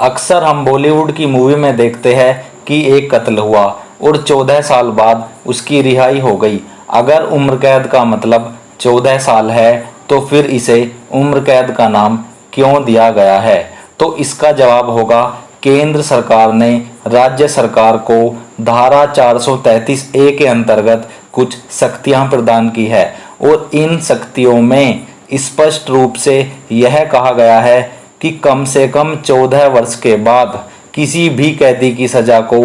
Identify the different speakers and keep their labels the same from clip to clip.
Speaker 1: अक्सर हम बॉलीवुड की मूवी में देखते हैं कि एक कत्ल हुआ और 14 साल बाद उसकी रिहाई हो गई। अगर उम्र कैद का मतलब 14 साल है तो फिर इसे उम्र कैद का नाम क्यों दिया गया है? तो इसका जवाब होगा, केंद्र सरकार ने राज्य सरकार को धारा 433A के अंतर्गत कुछ शक्तियां प्रदान की है और इन शक्तियों में स्पष्ट रूप से यह कहा गया है कि कम से कम 14 वर्ष के बाद किसी भी कैदी की सजा को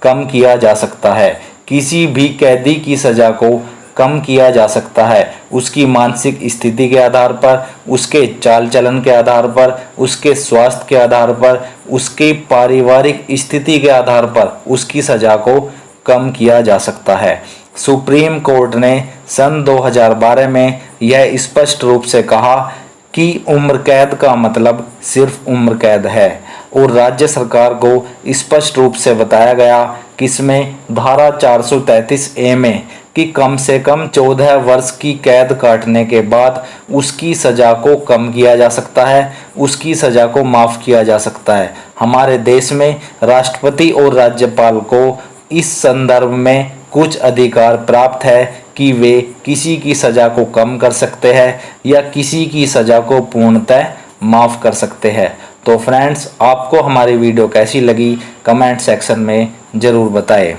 Speaker 1: कम किया जा सकता है। किसी भी कैदी की सजा को कम किया जा सकता है उसकी मानसिक स्थिति के आधार पर, उसके चाल चलन के आधार पर, उसके स्वास्थ्य के आधार पर, उसकी पारिवारिक स्थिति के आधार पर उसकी सजा को कम किया जा सकता है। सुप्रीम कोर्ट ने सन 2012 में यह स्पष्ट रूप से कहा कि उम्र कैद का मतलब सिर्फ उम्र कैद है और राज्य सरकार को स्पष्ट रूप से बताया गया कि इसमें धारा 433A में कि कम से कम 14 वर्ष की कैद काटने के बाद उसकी सज़ा को कम किया जा सकता है, उसकी सज़ा को माफ़ किया जा सकता है। हमारे देश में राष्ट्रपति और राज्यपाल को इस संदर्भ में कुछ अधिकार प्राप्त है कि वे किसी की सज़ा को कम कर सकते हैं या किसी की सज़ा को पूर्णतः माफ़ कर सकते हैं। तो फ्रेंड्स, आपको हमारी वीडियो कैसी लगी कमेंट सेक्शन में ज़रूर बताएं।